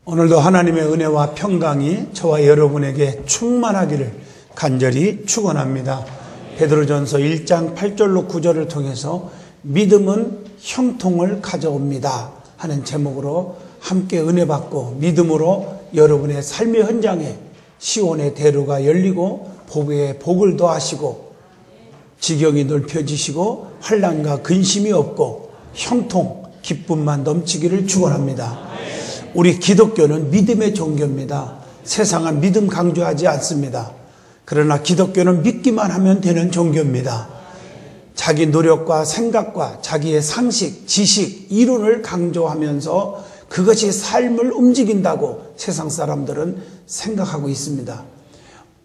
오늘도 하나님의 은혜와 평강이 저와 여러분에게 충만하기를 간절히 축원합니다. 베드로전서 1장 8절로 9절을 통해서 믿음은 형통을 가져옵니다 하는 제목으로 함께 은혜 받고 믿음으로 여러분의 삶의 현장에 시온의 대로가 열리고 복에 복을 더하시고 지경이 넓혀지시고 환난과 근심이 없고 형통 기쁨만 넘치기를 축원합니다. 우리 기독교는 믿음의 종교입니다. 세상은 믿음 강조하지 않습니다. 그러나 기독교는 믿기만 하면 되는 종교입니다. 자기 노력과 생각과 자기의 상식, 지식, 이론을 강조하면서 그것이 삶을 움직인다고 세상 사람들은 생각하고 있습니다.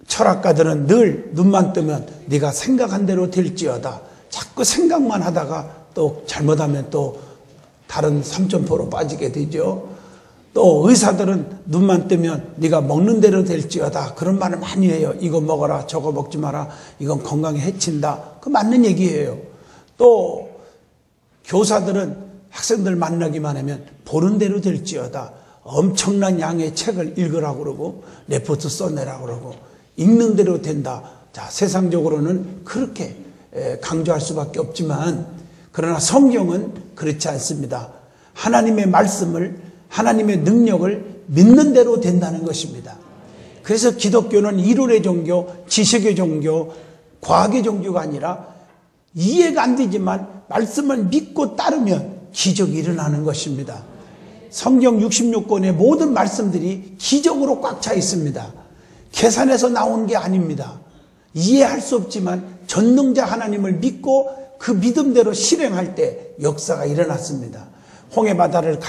철학가들은 늘 눈만 뜨면 네가 생각한 대로 될지어다. 자꾸 생각만 하다가 또 잘못하면 또 다른 삼천포로 빠지게 되죠. 또 의사들은 눈만 뜨면 네가 먹는 대로 될지어다. 그런 말을 많이 해요. 이거 먹어라, 저거 먹지 마라. 이건 건강에 해친다. 그 맞는 얘기예요. 또 교사들은 학생들 만나기만 하면 보는 대로 될지어다. 엄청난 양의 책을 읽으라고 그러고 레포트 써내라고 그러고 읽는 대로 된다. 자, 세상적으로는 그렇게 강조할 수밖에 없지만 그러나 성경은 그렇지 않습니다. 하나님의 말씀을, 하나님의 능력을 믿는 대로 된다는 것입니다. 그래서 기독교는 이론의 종교, 지식의 종교, 과학의 종교가 아니라 이해가 안 되지만 말씀을 믿고 따르면 기적이 일어나는 것입니다. 성경 66권의 모든 말씀들이 기적으로 꽉 차 있습니다. 계산해서 나온 게 아닙니다. 이해할 수 없지만 전능자 하나님을 믿고 그 믿음대로 실행할 때 역사가 일어났습니다. 홍해바다를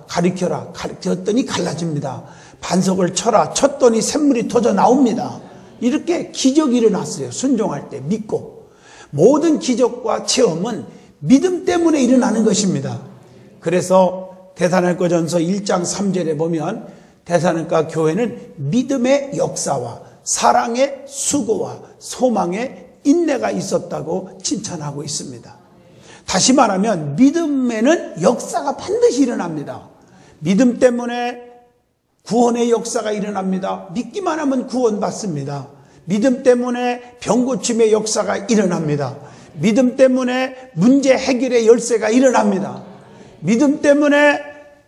가리켜라. 가리켰더니 갈라집니다. 반석을 쳐라. 쳤더니 샘물이 터져 나옵니다. 이렇게 기적이 일어났어요. 순종할 때 믿고. 모든 기적과 체험은 믿음 때문에 일어나는 것입니다. 그래서 데살로니가전서 1장 3절에 보면 데살로니가 교회는 믿음의 역사와 사랑의 수고와 소망의 인내가 있었다고 칭찬하고 있습니다. 다시 말하면 믿음에는 역사가 반드시 일어납니다. 믿음 때문에 구원의 역사가 일어납니다. 믿기만 하면 구원받습니다. 믿음 때문에 병고침의 역사가 일어납니다. 믿음 때문에 문제 해결의 열쇠가 일어납니다. 믿음 때문에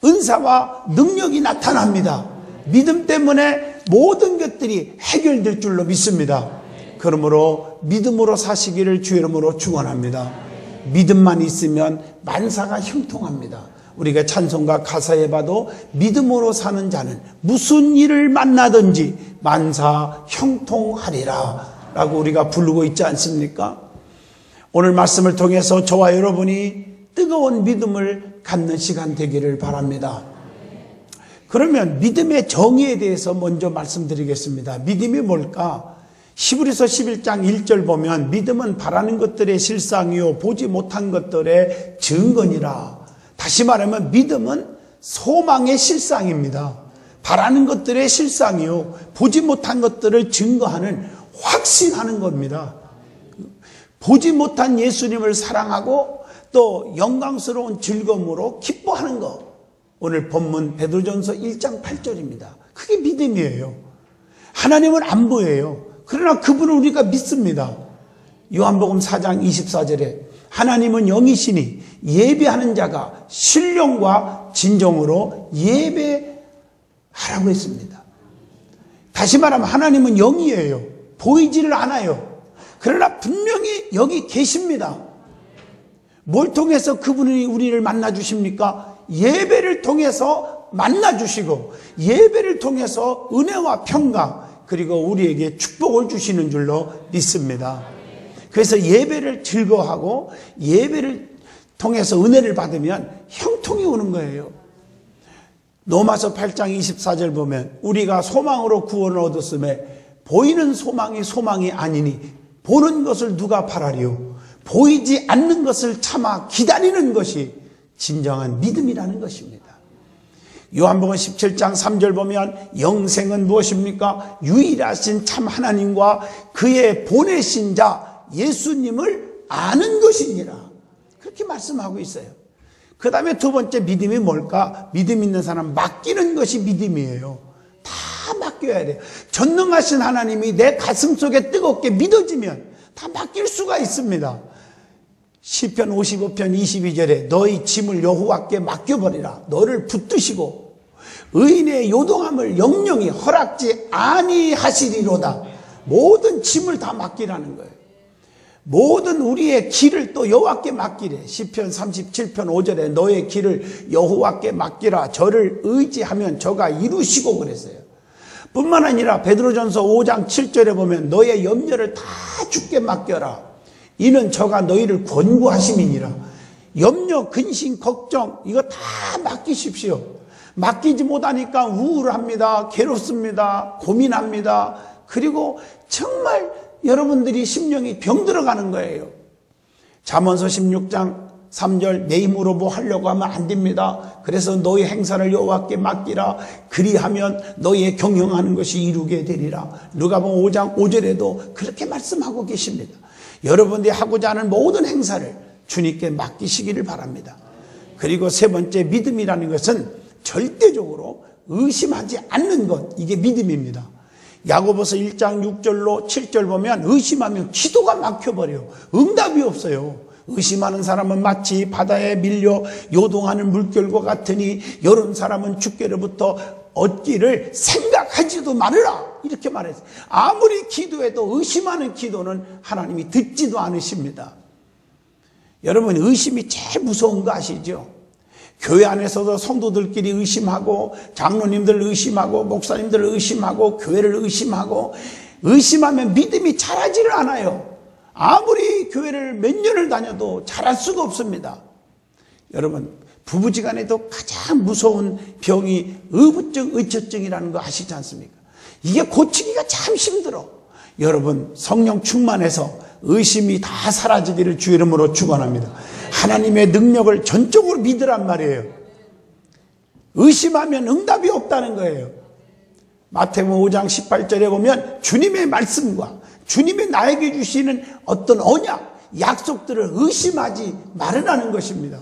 은사와 능력이 나타납니다. 믿음 때문에 모든 것들이 해결될 줄로 믿습니다. 그러므로 믿음으로 사시기를 주 이름으로 축원합니다. 믿음만 있으면 만사가 형통합니다. 우리가 찬송가 가사에 봐도 믿음으로 사는 자는 무슨 일을 만나든지 만사 형통하리라 라고 우리가 부르고 있지 않습니까? 오늘 말씀을 통해서 저와 여러분이 뜨거운 믿음을 갖는 시간 되기를 바랍니다. 그러면 믿음의 정의에 대해서 먼저 말씀드리겠습니다. 믿음이 뭘까? 히브리서 11장 1절 보면 믿음은 바라는 것들의 실상이요 보지 못한 것들의 증거니라. 다시 말하면 믿음은 소망의 실상입니다. 바라는 것들의 실상이요 보지 못한 것들을 증거하는 확신하는 겁니다. 보지 못한 예수님을 사랑하고 또 영광스러운 즐거움으로 기뻐하는 것. 오늘 본문 베드로전서 1장 8절입니다. 그게 믿음이에요. 하나님은 안 보여요. 그러나 그분을 우리가 믿습니다. 요한복음 4장 24절에 하나님은 영이시니 예배하는 자가 신령과 진정으로 예배하라고 했습니다. 다시 말하면 하나님은 영이에요. 보이지를 않아요. 그러나 분명히 여기 계십니다. 뭘 통해서 그분이 우리를 만나주십니까? 예배를 통해서 만나주시고 예배를 통해서 은혜와 평강 그리고 우리에게 축복을 주시는 줄로 믿습니다. 그래서 예배를 즐거워하고 예배를 통해서 은혜를 받으면 형통이 오는 거예요. 로마서 8장 24절 보면 우리가 소망으로 구원을 얻었음에 보이는 소망이 아니니 보는 것을 누가 바라리요? 보이지 않는 것을 참아 기다리는 것이 진정한 믿음이라는 것입니다. 요한복음 17장 3절 보면 영생은 무엇입니까? 유일하신 참 하나님과 그의 보내신 자 예수님을 아는 것이니라. 그렇게 말씀하고 있어요. 그 다음에 두 번째 믿음이 뭘까? 믿음 있는 사람 맡기는 것이 믿음이에요. 다 맡겨야 돼요. 전능하신 하나님이 내 가슴 속에 뜨겁게 믿어지면 다 맡길 수가 있습니다. 시편 55편 22절에 너희 짐을 여호와께 맡겨버리라. 너를 붙드시고 의인의 요동함을 영영히 허락지 아니하시리로다. 모든 짐을 다 맡기라는 거예요. 모든 우리의 길을 또 여호와께 맡기래. 시편 37편 5절에 너의 길을 여호와께 맡기라. 저를 의지하면 저가 이루시고 그랬어요. 뿐만 아니라 베드로전서 5장 7절에 보면 너의 염려를 다 주께 맡겨라. 이는 저가 너희를 권고하심이니라. 염려, 근심, 걱정 이거 다 맡기십시오. 맡기지 못하니까 우울합니다. 괴롭습니다. 고민합니다. 그리고 정말 여러분들이 심령이 병들어가는 거예요. 잠언서 16장 3절 내 힘으로 뭐 하려고 하면 안 됩니다. 그래서 너희 행사를 여호와께 맡기라. 그리하면 너희의 경영하는 것이 이루게 되리라. 누가복음 5장 5절에도 그렇게 말씀하고 계십니다. 여러분들이 하고자 하는 모든 행사를 주님께 맡기시기를 바랍니다. 그리고 세 번째 믿음이라는 것은 절대적으로 의심하지 않는 것, 이게 믿음입니다. 야고보서 1장 6절로 7절 보면 의심하면 기도가 막혀버려요. 응답이 없어요. 의심하는 사람은 마치 바다에 밀려 요동하는 물결과 같으니 이런 사람은 주께로부터 얻기를 생각하지도 말으라. 이렇게 말했어요. 아무리 기도해도 의심하는 기도는 하나님이 듣지도 않으십니다. 여러분, 의심이 제일 무서운 거 아시죠? 교회 안에서도 성도들끼리 의심하고 장로님들 의심하고 목사님들 의심하고 교회를 의심하고 의심하면 믿음이 자라지를 않아요. 아무리 교회를 몇 년을 다녀도 자랄 수가 없습니다. 여러분, 부부지간에도 가장 무서운 병이 의부증, 의처증이라는 거 아시지 않습니까? 이게 고치기가 참 힘들어. 여러분, 성령 충만해서 의심이 다 사라지기를 주 이름으로 축원합니다. 하나님의 능력을 전적으로 믿으란 말이에요. 의심하면 응답이 없다는 거예요. 마태복음 5장 18절에 보면 주님의 말씀과 주님이 나에게 주시는 어떤 언약, 약속들을 의심하지 말으라는 것입니다.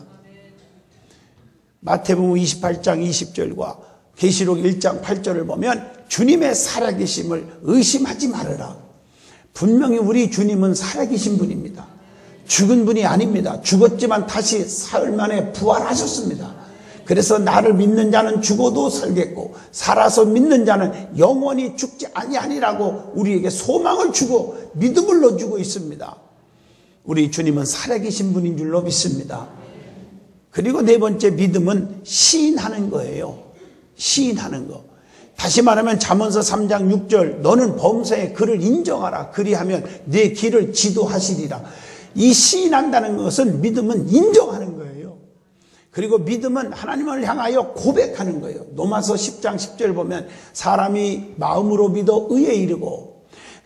마태복음 28장 20절과 계시록 1장 8절을 보면 주님의 살아계심을 의심하지 말으라. 분명히 우리 주님은 살아계신 분입니다. 죽은 분이 아닙니다. 죽었지만 다시 사흘 만에 부활하셨습니다. 그래서 나를 믿는 자는 죽어도 살겠고 살아서 믿는 자는 영원히 죽지 아니하리라고 우리에게 소망을 주고 믿음을 넣어주고 있습니다. 우리 주님은 살아계신 분인 줄로 믿습니다. 그리고 네 번째 믿음은 시인하는 거예요. 시인하는 거. 다시 말하면 잠언서 3장 6절 너는 범사에 그를 인정하라. 그리하면 내 길을 지도하시리라. 이 시인한다는 것은 믿음은 인정하는 거예요. 그리고 믿음은 하나님을 향하여 고백하는 거예요. 로마서 10장 10절 보면 사람이 마음으로 믿어 의에 이르고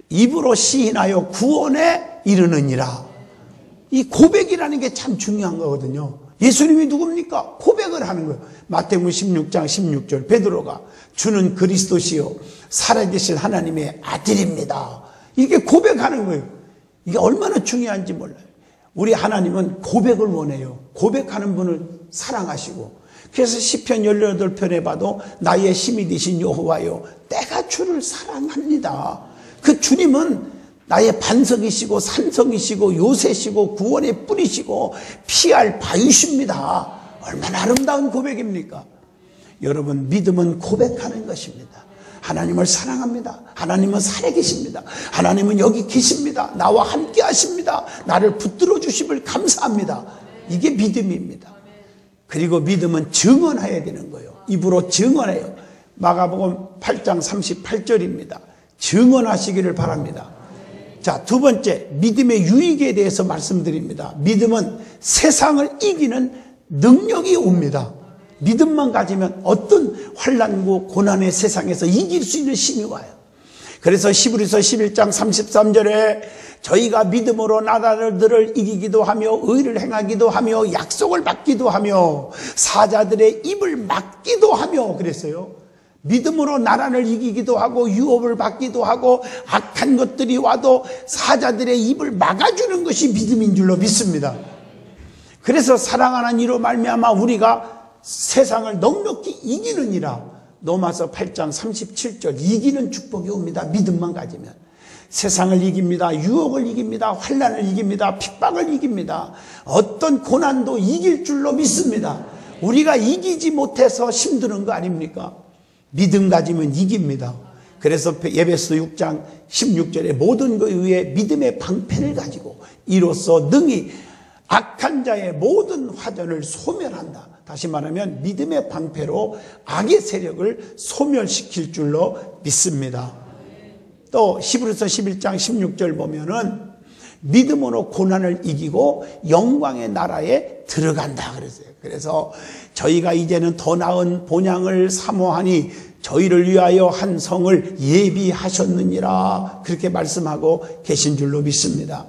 입으로 시인하여 구원에 이르느니라. 이 고백이라는 게 참 중요한 거거든요. 예수님이 누굽니까? 고백을 하는 거예요. 마태복음 16장 16절 베드로가 주는 그리스도시요 살아계신 하나님의 아들입니다. 이렇게 고백하는 거예요. 이게 얼마나 중요한지 몰라요. 우리 하나님은 고백을 원해요. 고백하는 분을 사랑하시고 그래서 시편 18편에 봐도 나의 힘이 되신 여호와여 내가 주를 사랑합니다. 그 주님은 나의 반석이시고 산성이시고 요새시고 구원의 뿌리시고 피할 바위십니다. 얼마나 아름다운 고백입니까? 여러분, 믿음은 고백하는 것입니다. 하나님을 사랑합니다. 하나님은 살아계십니다. 하나님은 여기 계십니다. 나와 함께 하십니다. 나를 붙들어 주심을 감사합니다. 이게 믿음입니다. 그리고 믿음은 증언해야 되는 거예요. 입으로 증언해요. 마가복음 8장 38절입니다. 증언하시기를 바랍니다. 자, 두 번째, 믿음의 유익에 대해서 말씀드립니다. 믿음은 세상을 이기는 능력이 옵니다. 믿음만 가지면 어떤 환난과 고난의 세상에서 이길 수 있는 힘이 와요. 그래서 히브리서 11장 33절에 저희가 믿음으로 나라들을 이기기도 하며 의를 행하기도 하며 약속을 받기도 하며 사자들의 입을 막기도 하며 그랬어요. 믿음으로 나라를 이기기도 하고 유업을 받기도 하고 악한 것들이 와도 사자들의 입을 막아주는 것이 믿음인 줄로 믿습니다. 그래서 사랑하는 이로 말미암아 우리가 세상을 넉넉히 이기느니라. 로마서 8장 37절 이기는 축복이 옵니다. 믿음만 가지면. 세상을 이깁니다. 유혹을 이깁니다. 환난을 이깁니다. 핍박을 이깁니다. 어떤 고난도 이길 줄로 믿습니다. 우리가 이기지 못해서 힘드는 거 아닙니까? 믿음 가지면 이깁니다. 그래서 에베소 6장 16절에 모든 것에 의해 믿음의 방패를 가지고 이로써 능히 악한 자의 모든 화전을 소멸한다. 다시 말하면 믿음의 방패로 악의 세력을 소멸시킬 줄로 믿습니다. 또 히브리서 11장 16절 보면은 믿음으로 고난을 이기고 영광의 나라에 들어간다 그랬어요. 그래서 저희가 이제는 더 나은 본향을 사모하니 저희를 위하여 한 성을 예비하셨느니라 그렇게 말씀하고 계신 줄로 믿습니다.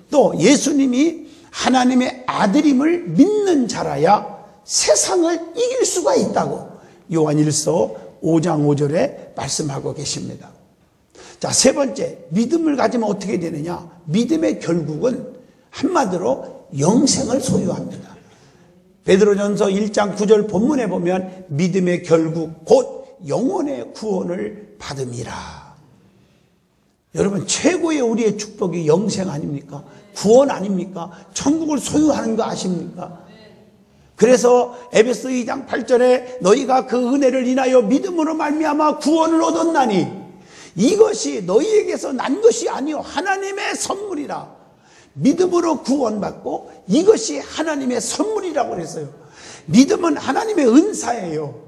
또 예수님이 하나님의 아들임을 믿는 자라야 세상을 이길 수가 있다고 요한일서 5장 5절에 말씀하고 계십니다. 자, 세 번째, 믿음을 가지면 어떻게 되느냐? 믿음의 결국은 한마디로 영생을 소유합니다. 베드로전서 1장 9절 본문에 보면 믿음의 결국 곧 영혼의 구원을 받음이라. 여러분, 최고의 우리의 축복이 영생 아닙니까? 구원 아닙니까? 천국을 소유하는 거 아십니까? 그래서 에베소 2장 8절에 너희가 그 은혜를 인하여 믿음으로 말미암아 구원을 얻었나니 이것이 너희에게서 난 것이 아니요 하나님의 선물이라. 믿음으로 구원받고 이것이 하나님의 선물이라고 그랬어요. 믿음은 하나님의 은사예요.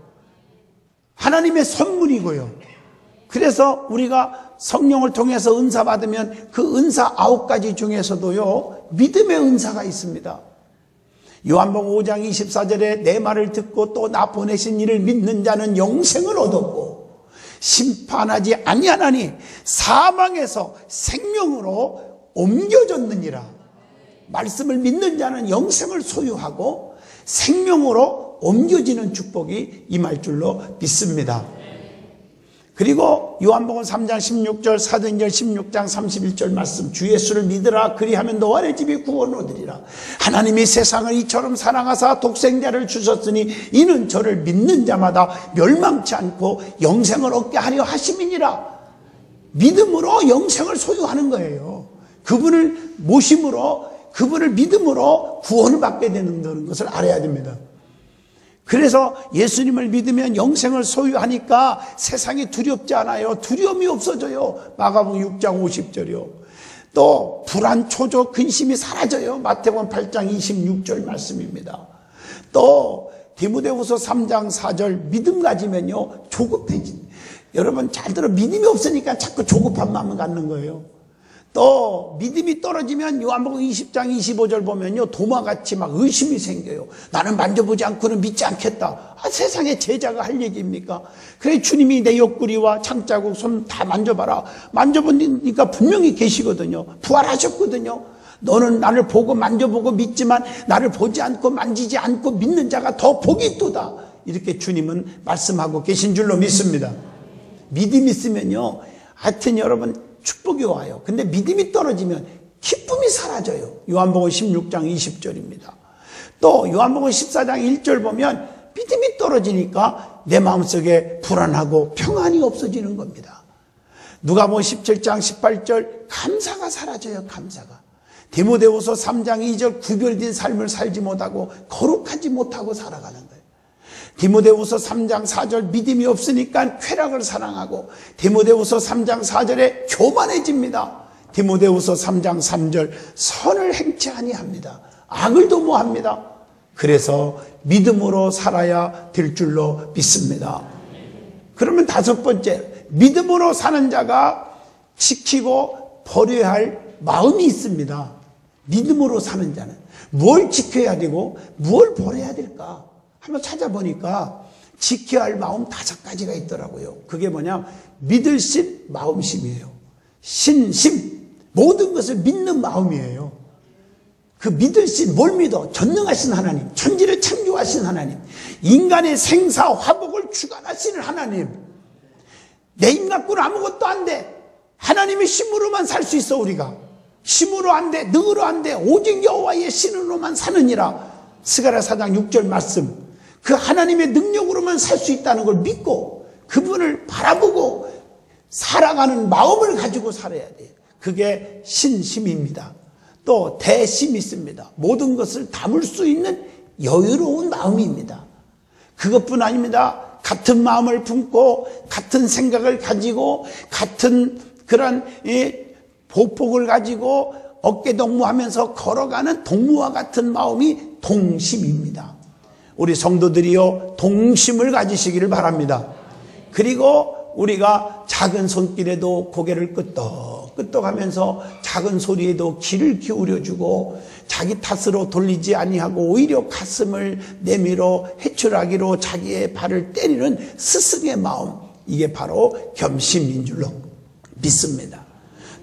하나님의 선물이고요. 그래서 우리가 성령을 통해서 은사 받으면 그 은사 9가지 중에서도요 믿음의 은사가 있습니다. 요한복음 5장 24절에 내 말을 듣고 또 나 보내신 이를 믿는 자는 영생을 얻었고 심판하지 아니하나니 사망에서 생명으로 옮겨졌느니라. 말씀을 믿는 자는 영생을 소유하고 생명으로 옮겨지는 축복이 임할 줄로 믿습니다. 그리고 요한복음 3장 16절 사도행전 16장 31절 말씀 주 예수를 믿으라 그리하면 너와 내 집이 구원을 얻으리라. 하나님이 세상을 이처럼 사랑하사 독생자를 주셨으니 이는 저를 믿는 자마다 멸망치 않고 영생을 얻게 하려 하심이니라. 믿음으로 영생을 소유하는 거예요. 그분을 모심으로 그분을 믿음으로 구원을 받게 되는 것을 알아야 됩니다. 그래서 예수님을 믿으면 영생을 소유하니까 세상이 두렵지 않아요. 두려움이 없어져요. 마가복음 6장 50절이요. 또 불안, 초조, 근심이 사라져요. 마태복음 8장 26절 말씀입니다. 또 디모데후서 3장 4절 믿음 가지면요 조급해진. 여러분 잘 들어, 믿음이 없으니까 자꾸 조급한 마음을 갖는 거예요. 또 믿음이 떨어지면 요한복음 20장 25절 보면요 도마같이 막 의심이 생겨요. 나는 만져보지 않고는 믿지 않겠다. 세상에 제자가 할 얘기입니까? 그래 주님이 내 옆구리와 창자국 손 다 만져봐라. 만져보니까 분명히 계시거든요. 부활하셨거든요. 너는 나를 보고 만져보고 믿지만 나를 보지 않고 만지지 않고 믿는 자가 더 복이 있도다. 이렇게 주님은 말씀하고 계신 줄로 믿습니다. 믿음이 있으면요 하여튼 여러분 축복이 와요. 근데 믿음이 떨어지면 기쁨이 사라져요. 요한복음 16장 20절입니다. 또 요한복음 14장 1절 보면 믿음이 떨어지니까 내 마음속에 불안하고 평안이 없어지는 겁니다. 누가복음 17장 18절 감사가 사라져요. 감사가. 디모데후서 3장 2절 구별된 삶을 살지 못하고 거룩하지 못하고 살아가는 거예요. 디모데후서 3장 4절 믿음이 없으니까 쾌락을 사랑하고 디모데후서 3장 4절에 교만해집니다. 디모데후서 3장 3절 선을 행치 아니합니다. 악을 도모합니다. 그래서 믿음으로 살아야 될 줄로 믿습니다. 그러면 다섯 번째, 믿음으로 사는 자가 지키고 버려야 할 마음이 있습니다. 믿음으로 사는 자는 뭘 지켜야 되고 뭘 버려야 될까? 한번 찾아보니까 지켜야 할 마음 5가지가 있더라고요. 그게 뭐냐? 믿으신 마음심이에요. 신심, 모든 것을 믿는 마음이에요. 그 믿으신, 뭘 믿어? 전능하신 하나님, 천지를 창조하신 하나님, 인간의 생사 화복을 주관하시는 하나님. 내 힘 갖고는 아무것도 안 돼. 하나님의 힘으로만 살 수 있어. 우리가 힘으로 안 돼, 능으로 안 돼, 오직 여호와의 신으로만 사느니라. 스가랴 4장 6절 말씀. 그 하나님의 능력으로만 살 수 있다는 걸 믿고 그분을 바라보고 살아가는 마음을 가지고 살아야 돼요. 그게 신심입니다. 또 대심이 있습니다. 모든 것을 담을 수 있는 여유로운 마음입니다. 그것뿐 아닙니다. 같은 마음을 품고 같은 생각을 가지고 같은 그런 보폭을 가지고 어깨동무하면서 걸어가는 동무와 같은 마음이 동심입니다. 우리 성도들이요, 동심을 가지시기를 바랍니다. 그리고 우리가 작은 손길에도 고개를 끄떡끄떡하면서 작은 소리에도 귀를 기울여주고 자기 탓으로 돌리지 아니하고 오히려 가슴을 내밀어 해출하기로 자기의 발을 때리는 스승의 마음, 이게 바로 겸심인 줄로 믿습니다.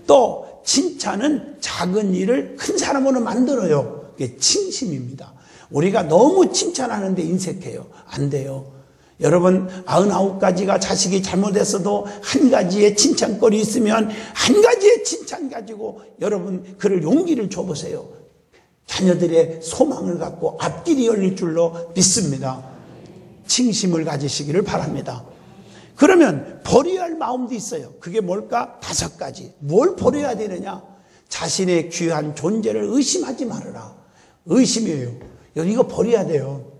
또 칭찬은 작은 일을 큰 사람으로 만들어요. 그게 칭심입니다. 우리가 너무 칭찬하는데 인색해요. 안 돼요. 여러분, 99가지가 자식이 잘못했어도 한 가지의 칭찬거리 있으면 한 가지의 칭찬 가지고 여러분 그를 용기를 줘보세요. 자녀들의 소망을 갖고 앞길이 열릴 줄로 믿습니다. 칭심을 가지시기를 바랍니다. 그러면 버려야 할 마음도 있어요. 그게 뭘까? 5가지. 뭘 버려야 되느냐? 자신의 귀한 존재를 의심하지 말아라. 의심이에요. 이거 버려야 돼요.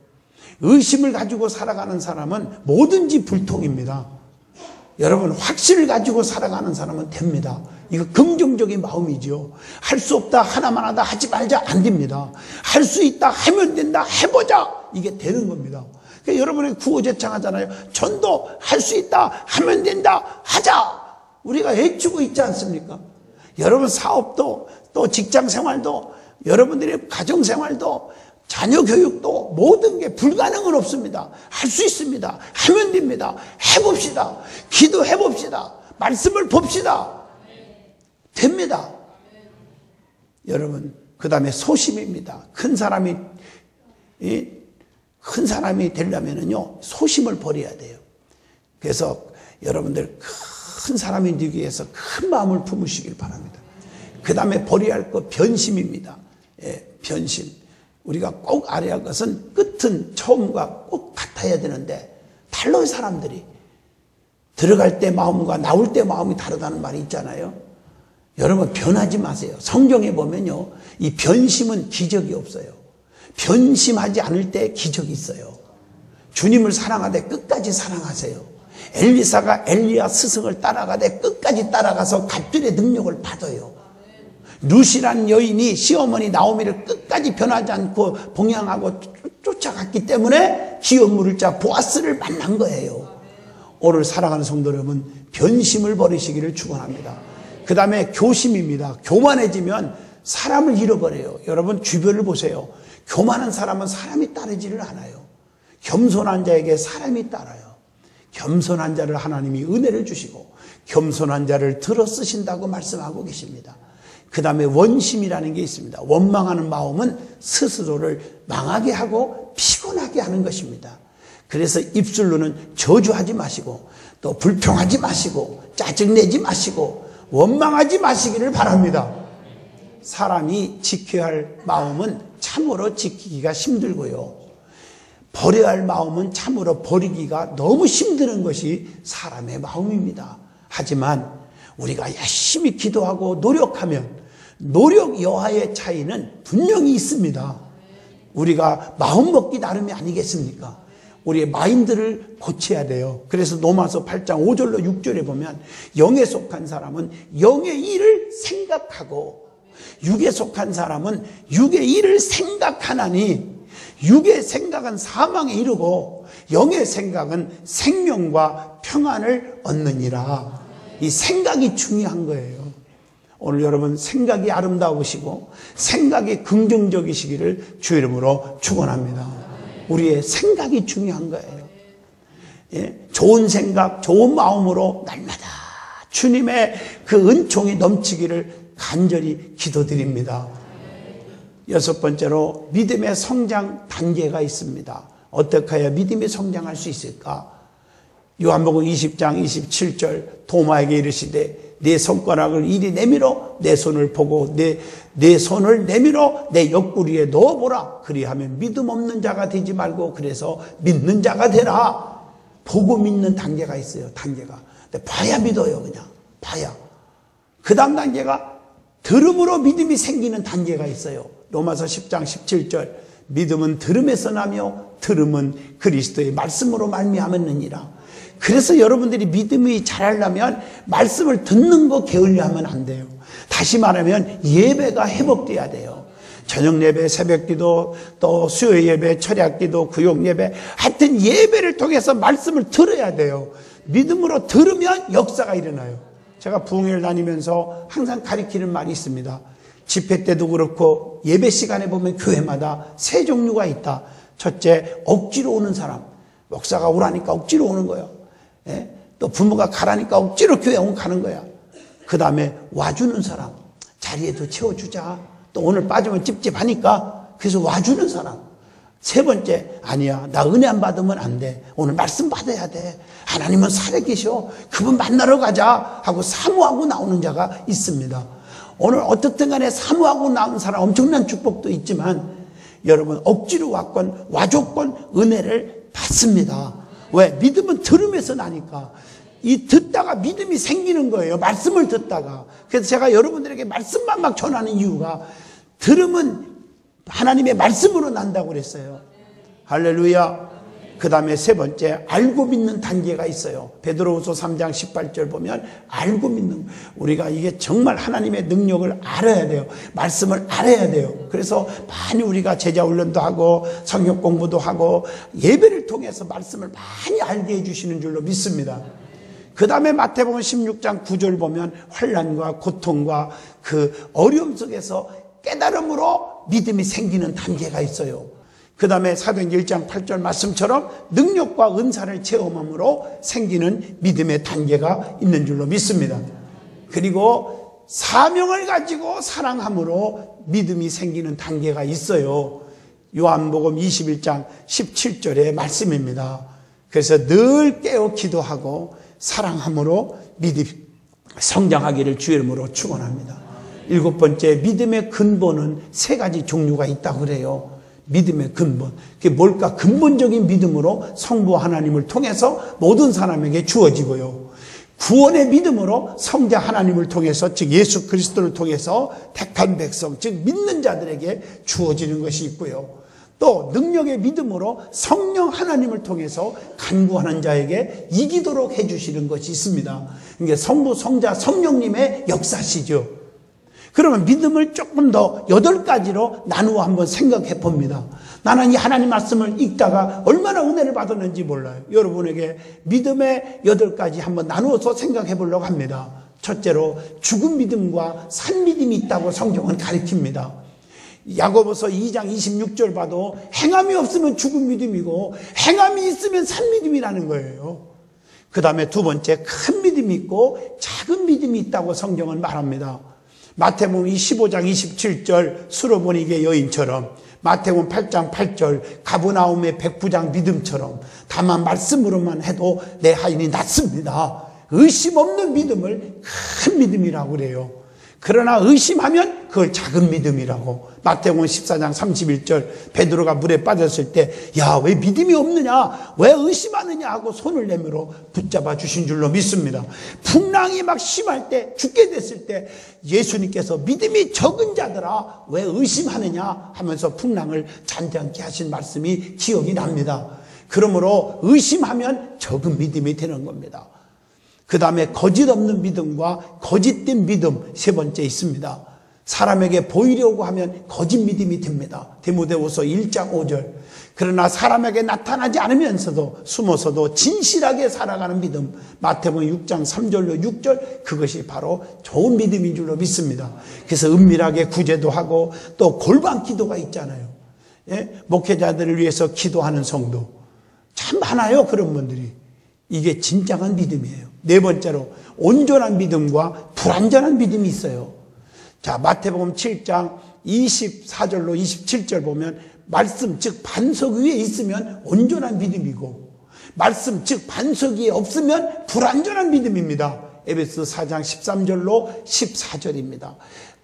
의심을 가지고 살아가는 사람은 뭐든지 불통입니다. 여러분, 확신을 가지고 살아가는 사람은 됩니다. 이거 긍정적인 마음이죠. 할 수 없다, 하나만 하다, 하지 말자, 안 됩니다. 할 수 있다, 하면 된다, 해보자, 이게 되는 겁니다. 그러니까 여러분이 구호제창 하잖아요. 전도 할 수 있다, 하면 된다, 하자. 우리가 애쓰고 있지 않습니까? 여러분 사업도, 또 직장 생활도, 여러분들의 가정 생활도, 자녀 교육도 모든 게 불가능은 없습니다. 할 수 있습니다. 하면 됩니다. 해봅시다. 기도해봅시다. 말씀을 봅시다. 됩니다. 여러분, 그 다음에 소심입니다. 큰 사람이 되려면요, 소심을 버려야 돼요. 그래서 여러분들 큰 사람이 되기 위해서 큰 마음을 품으시길 바랍니다. 그 다음에 버려야 할 것 변심입니다. 변심. 우리가 꼭 알아야 할 것은 끝은 처음과 꼭 같아야 되는데 달라요. 사람들이 들어갈 때 마음과 나올 때 마음이 다르다는 말이 있잖아요. 여러분, 변하지 마세요. 성경에 보면요, 이 변심은 기적이 없어요. 변심하지 않을 때 기적이 있어요. 주님을 사랑하되 끝까지 사랑하세요. 엘리사가 엘리야 스승을 따라가되 끝까지 따라가서 갑절의 능력을 받아요. 루시라는 여인이 시어머니 나오미를 끝까지 변하지 않고 봉양하고 쫓아갔기 때문에 기업 물을 자 보아스를 만난 거예요. 오늘 사랑하는 성도 여러분, 변심을 버리시기를 축원합니다. 그 다음에 교심입니다. 교만해지면 사람을 잃어버려요. 여러분 주변을 보세요. 교만한 사람은 사람이 따르지를 않아요. 겸손한 자에게 사람이 따라요. 겸손한 자를 하나님이 은혜를 주시고 겸손한 자를 들어 쓰신다고 말씀하고 계십니다. 그 다음에 원심이라는 게 있습니다. 원망하는 마음은 스스로를 망하게 하고 피곤하게 하는 것입니다. 그래서 입술로는 저주하지 마시고 또 불평하지 마시고 짜증내지 마시고 원망하지 마시기를 바랍니다. 사람이 지켜야 할 마음은 참으로 지키기가 힘들고요. 버려야 할 마음은 참으로 버리기가 너무 힘드는 것이 사람의 마음입니다. 하지만 우리가 열심히 기도하고 노력하면 노력 여하의 차이는 분명히 있습니다. 우리가 마음먹기 나름이 아니겠습니까? 우리의 마인드를 고쳐야 돼요. 그래서 로마서 8장 5절로 6절에 보면 영에 속한 사람은 영의 일을 생각하고 육에 속한 사람은 육의 일을 생각하나니 육의 생각은 사망에 이르고 영의 생각은 생명과 평안을 얻느니라. 이 생각이 중요한 거예요. 오늘 여러분 생각이 아름다우시고 생각이 긍정적이시기를 주 이름으로 축원합니다. 우리의 생각이 중요한 거예요. 예? 좋은 생각, 좋은 마음으로 날마다 주님의 그 은총이 넘치기를 간절히 기도드립니다. 6번째로 믿음의 성장 단계가 있습니다. 어떻게 해야 믿음이 성장할 수 있을까? 요한복음 20장 27절 도마에게 이르시되 내 손가락을 이리 내밀어 내 손을 보고 내 손을 내밀어 내 옆구리에 넣어보라. 그리하면 믿음 없는 자가 되지 말고 그래서 믿는 자가 되라. 보고 믿는 단계가 있어요. 단계가. 근데 봐야 믿어요. 그냥 봐야. 그 다음 단계가 들음으로 믿음이 생기는 단계가 있어요. 로마서 10장 17절 믿음은 들음에서 나며 들음은 그리스도의 말씀으로 말미암았느니라. 그래서 여러분들이 믿음이 자라려면 말씀을 듣는 거 게을려 하면 안 돼요. 다시 말하면 예배가 회복돼야 돼요. 저녁 예배, 새벽 기도, 또 수요 예배, 철야 기도, 구역 예배, 하여튼 예배를 통해서 말씀을 들어야 돼요. 믿음으로 들으면 역사가 일어나요. 제가 부흥회를 다니면서 항상 가리키는 말이 있습니다. 집회 때도 그렇고 예배 시간에 보면 교회마다 세 종류가 있다. 첫째, 억지로 오는 사람. 목사가 오라니까 억지로 오는 거예요. 예? 또 부모가 가라니까 억지로 교회 가는 거야. 그 다음에 와주는 사람. 자리에도 채워주자. 또 오늘 빠지면 찝찝하니까 그래서 와주는 사람. 세 번째, 아니야, 나 은혜 안 받으면 안 돼. 오늘 말씀 받아야 돼. 하나님은 살아계셔. 그분 만나러 가자 하고 사모하고 나오는 자가 있습니다. 오늘 어떻든 간에 사모하고 나온 사람 엄청난 축복도 있지만 여러분 억지로 왔건 와줬건 은혜를 받습니다. 왜? 믿음은 들음에서 나니까. 이 듣다가 믿음이 생기는 거예요. 말씀을 듣다가. 그래서 제가 여러분들에게 말씀만 막 전하는 이유가 들음은 하나님의 말씀으로 난다고 그랬어요. 할렐루야. 그 다음에 세 번째, 알고 믿는 단계가 있어요. 베드로후서 3장 18절 보면 알고 믿는, 우리가 이게 정말 하나님의 능력을 알아야 돼요. 말씀을 알아야 돼요. 그래서 많이 우리가 제자 훈련도 하고 성경 공부도 하고 예배를 통해서 말씀을 많이 알게 해주시는 줄로 믿습니다. 그 다음에 마태복음 16장 9절 보면 환난과 고통과 그 어려움 속에서 깨달음으로 믿음이 생기는 단계가 있어요. 그 다음에 사도행전 1장 8절 말씀처럼 능력과 은사를 체험함으로 생기는 믿음의 단계가 있는 줄로 믿습니다. 그리고 사명을 가지고 사랑함으로 믿음이 생기는 단계가 있어요. 요한복음 21장 17절의 말씀입니다. 그래서 늘 깨어 기도하고 사랑함으로 믿음이 성장하기를 주의 이름으로 축원합니다. 일곱 번째, 믿음의 근본은 세 가지 종류가 있다고 그래요. 믿음의 근본. 그게 뭘까? 근본적인 믿음으로 성부 하나님을 통해서 모든 사람에게 주어지고요. 구원의 믿음으로 성자 하나님을 통해서, 즉 예수 그리스도를 통해서 택한 백성, 즉 믿는 자들에게 주어지는 것이 있고요. 또 능력의 믿음으로 성령 하나님을 통해서 간구하는 자에게 이기도록 해주시는 것이 있습니다. 이게 성부, 성자, 성령님의 역사시죠. 그러면 믿음을 조금 더 8가지로 나누어 한번 생각해 봅니다. 나는 이 하나님 말씀을 읽다가 얼마나 은혜를 받았는지 몰라요. 여러분에게 믿음의 8가지 한번 나누어서 생각해 보려고 합니다. 첫째로 죽은 믿음과 산 믿음이 있다고 성경은 가르칩니다. 야고보서 2장 26절 봐도 행함이 없으면 죽은 믿음이고 행함이 있으면 산 믿음이라는 거예요. 그 다음에 두 번째, 큰 믿음이 있고 작은 믿음이 있다고 성경은 말합니다. 마태복음 15장 27절 수로보니게 여인처럼, 마태복음 8장 8절 가브나움의 백부장 믿음처럼 다만 말씀으로만 해도 내 하인이 낫습니다. 의심 없는 믿음을 큰 믿음이라고 그래요. 그러나 의심하면 그걸 작은 믿음이라고. 마태복음 14장 31절 베드로가 물에 빠졌을 때 야, 왜 믿음이 없느냐, 왜 의심하느냐 하고 손을 내밀어 붙잡아 주신 줄로 믿습니다. 풍랑이 막 심할 때, 죽게 됐을 때 예수님께서 믿음이 적은 자들아 왜 의심하느냐 하면서 풍랑을 잔잔케 하신 말씀이 기억이 납니다. 그러므로 의심하면 적은 믿음이 되는 겁니다. 그 다음에 거짓 없는 믿음과 거짓된 믿음, 세 번째 있습니다. 사람에게 보이려고 하면 거짓 믿음이 됩니다. 디모데후서 1장 5절. 그러나 사람에게 나타나지 않으면서도 숨어서도 진실하게 살아가는 믿음, 마태복음 6장 3절로 6절, 그것이 바로 좋은 믿음인 줄로 믿습니다. 그래서 은밀하게 구제도 하고 또 골방 기도가 있잖아요. 예? 목회자들을 위해서 기도하는 성도 참 많아요. 그런 분들이. 이게 진정한 믿음이에요. 네 번째로 온전한 믿음과 불완전한 믿음이 있어요. 자, 마태복음 7장 24절로 27절 보면 말씀 즉 반석 위에 있으면 온전한 믿음이고 말씀 즉 반석 위에 없으면 불완전한 믿음입니다. 에베소 4장 13절로 14절입니다.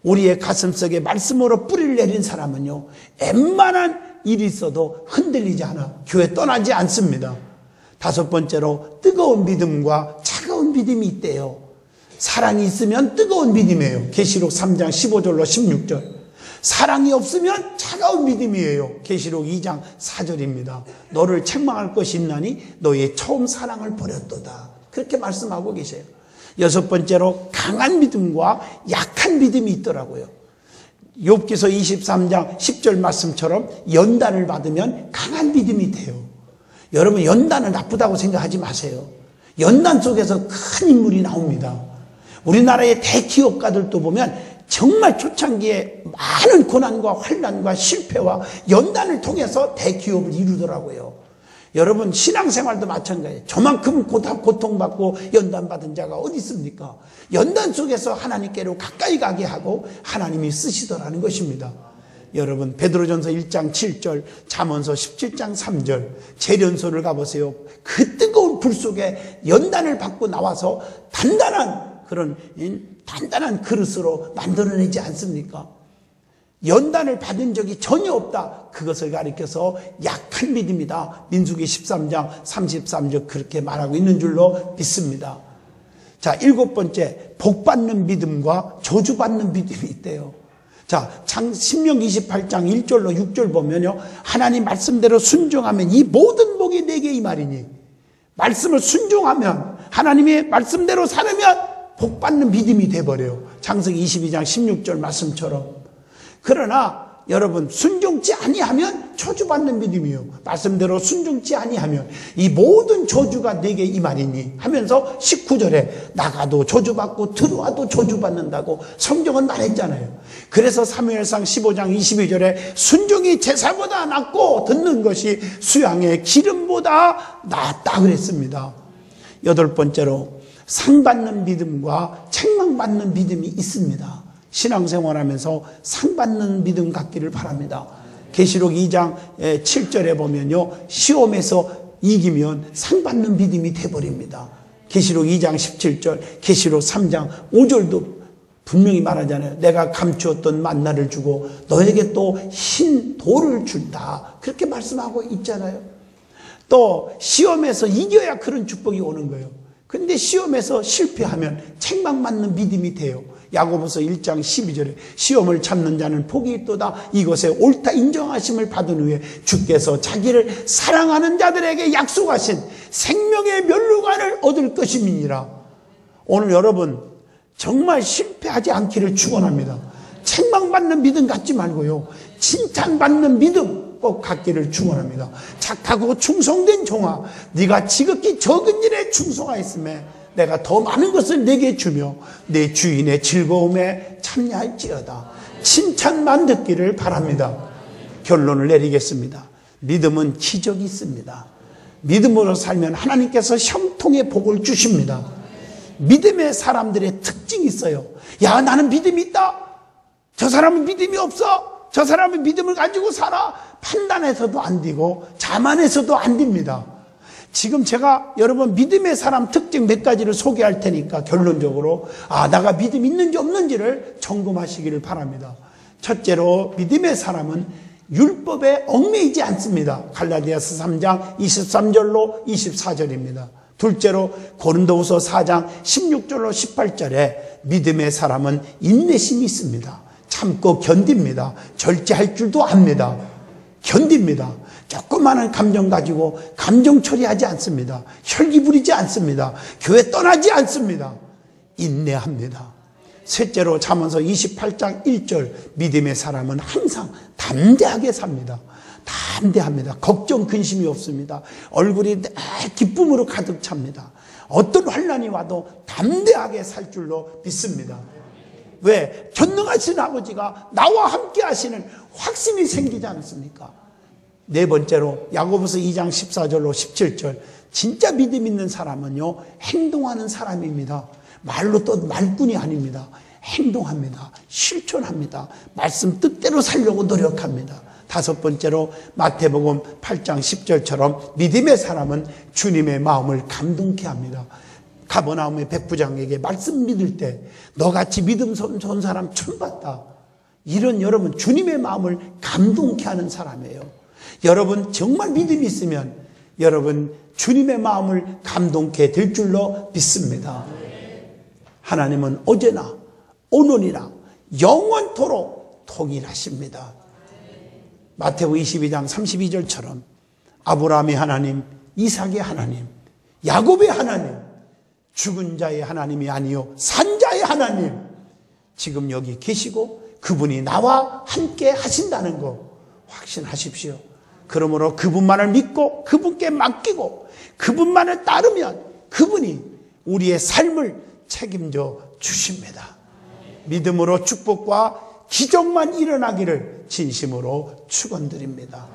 우리의 가슴속에 말씀으로 뿌리를 내린 사람은요, 웬만한 일이 있어도 흔들리지 않아 교회 떠나지 않습니다. 다섯 번째로 뜨거운 믿음과 차가운 믿음이 있대요. 사랑이 있으면 뜨거운 믿음이에요. 계시록 3장 15절로 16절. 사랑이 없으면 차가운 믿음이에요. 계시록 2장 4절입니다. 너를 책망할 것이 있나니 너의 처음 사랑을 버렸도다. 그렇게 말씀하고 계세요. 여섯 번째로 강한 믿음과 약한 믿음이 있더라고요. 욥기서 23장 10절 말씀처럼 연단을 받으면 강한 믿음이 돼요. 여러분, 연단은 나쁘다고 생각하지 마세요. 연단 속에서 큰 인물이 나옵니다. 우리나라의 대기업가들도 보면 정말 초창기에 많은 고난과 환난과 실패와 연단을 통해서 대기업을 이루더라고요. 여러분, 신앙생활도 마찬가지예요. 저만큼 고통받고 연단받은 자가 어디 있습니까? 연단 속에서 하나님께로 가까이 가게 하고 하나님이 쓰시더라는 것입니다. 여러분, 베드로전서 1장 7절, 잠언서 17장 3절, 재련소를 가보세요. 그 뜨거운 불 속에 연단을 받고 나와서 단단한 그릇으로 만들어내지 않습니까? 연단을 받은 적이 전혀 없다. 그것을 가리켜서 약한 믿음이다. 민수기 13장 33절 그렇게 말하고 있는 줄로 믿습니다. 자, 일곱 번째, 복받는 믿음과 저주받는 믿음이 있대요. 자, 신명기 28장 1절로 6절 보면요, 하나님 말씀대로 순종하면 이 모든 복이 내게 임하리니, 말씀을 순종하면, 하나님의 말씀대로 살으면 복받는 믿음이 돼버려요. 창세기 22장 16절 말씀처럼. 그러나 여러분, 순종치 아니하면 저주받는 믿음이요. 말씀대로 순종치 아니하면 이 모든 저주가 내게 임하리니 하면서 19절에 나가도 저주받고 들어와도 저주받는다고 성경은 말했잖아요. 그래서 사무엘상 15장 22절에 순종이 제사보다 낫고 듣는 것이 수양의 기름보다 낫다 그랬습니다. 여덟 번째로 상받는 믿음과 책망받는 믿음이 있습니다. 신앙생활하면서 상받는 믿음 갖기를 바랍니다. 계시록 2장 7절에 보면요, 시험에서 이기면 상받는 믿음이 돼버립니다. 계시록 2장 17절, 계시록 3장 5절도 분명히 말하잖아요. 내가 감추었던 만나를 주고 너에게 또 흰 돌을 준다. 그렇게 말씀하고 있잖아요. 또 시험에서 이겨야 그런 축복이 오는 거예요. 근데 시험에서 실패하면 책망받는 믿음이 돼요. 야고보서 1장 12절에 시험을 참는 자는 복이 있도다. 이것에 옳다 인정하심을 받은 후에 주께서 자기를 사랑하는 자들에게 약속하신 생명의 면류관을 얻을 것임이니라. 오늘 여러분, 정말 실패하지 않기를 축원합니다. 책망받는 믿음 갖지 말고요, 칭찬받는 믿음 꼭 갖기를 축원합니다. 착하고 충성된 종아, 네가 지극히 적은 일에 충성하였음에 내가 더 많은 것을 내게 주며 내 주인의 즐거움에 참여할지어다. 칭찬만 듣기를 바랍니다. 결론을 내리겠습니다. 믿음은 기적이 있습니다. 믿음으로 살면 하나님께서 형통의 복을 주십니다. 믿음의 사람들의 특징이 있어요. 야, 나는 믿음이 있다. 저 사람은 믿음이 없어. 저 사람은 믿음을 가지고 살아. 판단해서도 안 되고 자만해서도 안 됩니다. 지금 제가 여러분 믿음의 사람 특징 몇 가지를 소개할 테니까 결론적으로 내가 믿음 있는지 없는지를 점검하시기를 바랍니다. 첫째로, 믿음의 사람은 율법에 얽매이지 않습니다. 갈라디아서 3장 23절로 24절입니다. 둘째로, 고린도후서 4장 16절로 18절에 믿음의 사람은 인내심이 있습니다. 참고 견딥니다. 절제할 줄도 압니다. 견딥니다. 조그마한 감정 가지고 감정 처리하지 않습니다. 혈기 부리지 않습니다. 교회 떠나지 않습니다. 인내합니다. 셋째로, 잠언서 28장 1절, 믿음의 사람은 항상 담대하게 삽니다. 담대합니다. 걱정 근심이 없습니다. 얼굴이 기쁨으로 가득 찹니다. 어떤 환난이 와도 담대하게 살 줄로 믿습니다. 왜? 전능하신 아버지가 나와 함께 하시는 확신이 생기지 않습니까? 네 번째로, 야고보서 2장 14절로 17절, 진짜 믿음 있는 사람은요, 행동하는 사람입니다. 말로 또 말뿐이 아닙니다. 행동합니다. 실천합니다. 말씀 뜻대로 살려고 노력합니다. 다섯 번째로, 마태복음 8장 10절처럼 믿음의 사람은 주님의 마음을 감동케 합니다. 가버나움의 백부장에게 말씀 믿을 때 너같이 믿음 좋은 사람 처음 봤다. 이런 여러분 주님의 마음을 감동케 하는 사람이에요. 여러분 정말 믿음이 있으면 여러분 주님의 마음을 감동케 될 줄로 믿습니다. 하나님은 어제나 오늘이나 영원토록 동일하십니다. 마태복음 22장 32절처럼 아브라함의 하나님, 이삭의 하나님, 야곱의 하나님, 죽은 자의 하나님이 아니요 산자의 하나님, 지금 여기 계시고 그분이 나와 함께 하신다는 거 확신하십시오. 그러므로 그분만을 믿고 그분께 맡기고 그분만을 따르면 그분이 우리의 삶을 책임져 주십니다. 믿음으로 축복과 기적만 일어나기를 진심으로 축원드립니다.